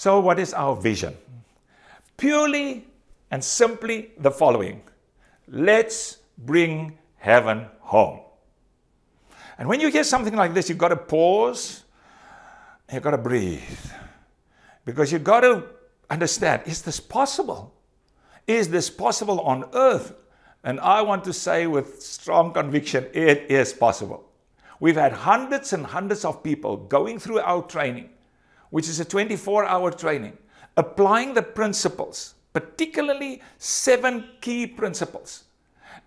So what is our vision? Purely and simply the following. Let's bring heaven home. And when you hear something like this, you've got to pause, and you've got to breathe. Because you've got to understand, is this possible? Is this possible on earth? And I want to say with strong conviction, it is possible. We've had hundreds and hundreds of people going through our training, which is a 24-hour training, applying the principles, particularly 7 key principles.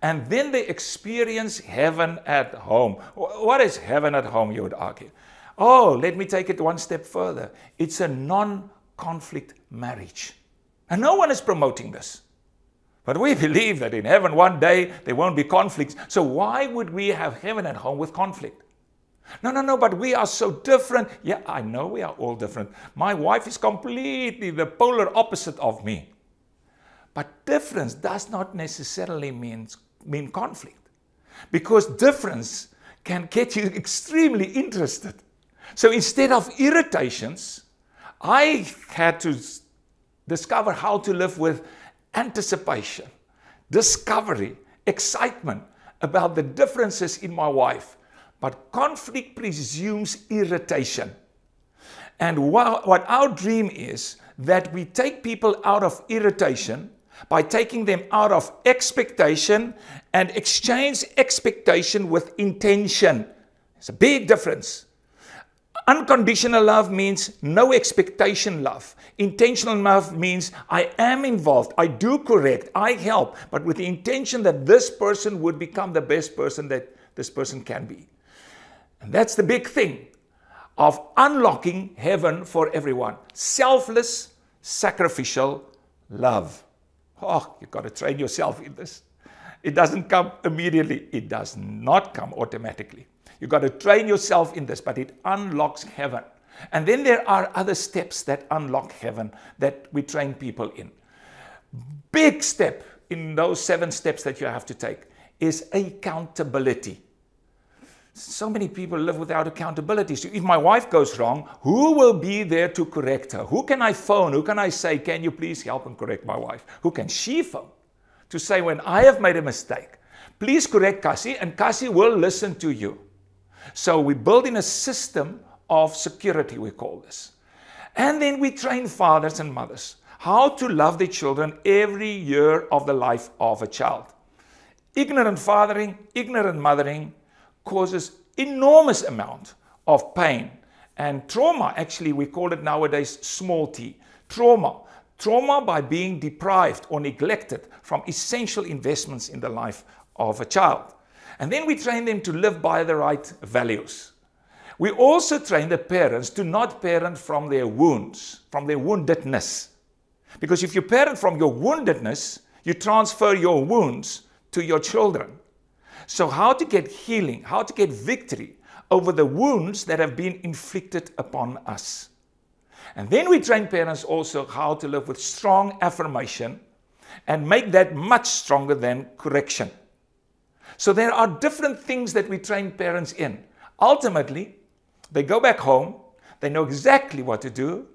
And then they experience heaven at home. What is heaven at home, you would argue? Oh, let me take it one step further. It's a non-conflict marriage. And no one is promoting this. But we believe that in heaven one day there won't be conflicts. So why would we have heaven at home with conflict? No, but we are so different. Yeah, I know we are all different. My wife is completely the polar opposite of me. But difference does not necessarily mean conflict. Because difference can get you extremely interested. So instead of irritations, I had to discover how to live with anticipation, discovery, excitement about the differences in my wife. But conflict presumes irritation. And what our dream is that we take people out of irritation by taking them out of expectation and exchange expectation with intention. It's a big difference. Unconditional love means no expectation love. Intentional love means I am involved, I do correct, I help, but with the intention that this person would become the best person that this person can be. And that's the big thing of unlocking heaven for everyone. Selfless, sacrificial love. Oh, you've got to train yourself in this. It doesn't come immediately. It does not come automatically. You've got to train yourself in this, but it unlocks heaven. And then there are other steps that unlock heaven that we train people in. Big step in those 7 steps that you have to take is accountability. So many people live without accountability. So if my wife goes wrong, who will be there to correct her? Who can I phone? Who can I say, can you please help and correct my wife? Who can she phone to say, when I have made a mistake, please correct Cassie, and Cassie will listen to you. So we build in a system of security, we call this. And then we train fathers and mothers how to love their children every year of the life of a child. Ignorant fathering, ignorant mothering causes enormous amount of pain and trauma. Actually, we call it nowadays small t. Trauma. Trauma by being deprived or neglected from essential investments in the life of a child. And then we train them to live by the right values. We also train the parents to not parent from their wounds, from their woundedness. Because if you parent from your woundedness, you transfer your wounds to your children. So how to get healing, how to get victory over the wounds that have been inflicted upon us. And then we train parents also how to live with strong affirmation and make that much stronger than correction. So there are different things that we train parents in. Ultimately, they go back home, they know exactly what to do,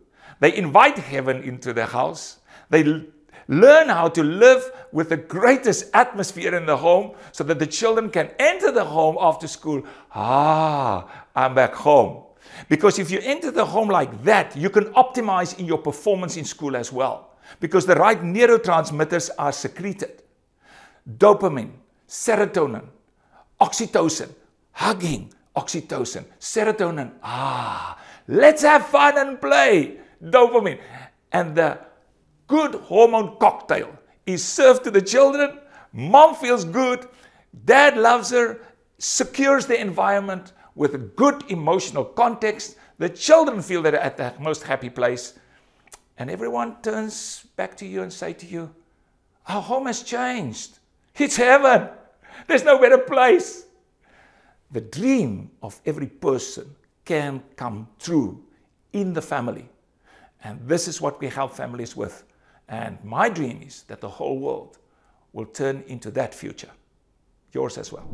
they invite heaven into the house, they learn how to live with the greatest atmosphere in the home so that the children can enter the home after school. I'm back home. Because if you enter the home like that, you can optimize in your performance in school as well. Because the right neurotransmitters are secreted. Dopamine, serotonin, oxytocin, hugging, oxytocin, serotonin. Let's have fun and play. Dopamine. And the good hormone cocktail is served to the children. Mom feels good. Dad loves her. Secures the environment with a good emotional context. The children feel they're at the most happy place. And everyone turns back to you and say to you, our home has changed. It's heaven. There's no better place. The dream of every person can come true in the family. And this is what we help families with. And my dream is that the whole world will turn into that future. Yours as well.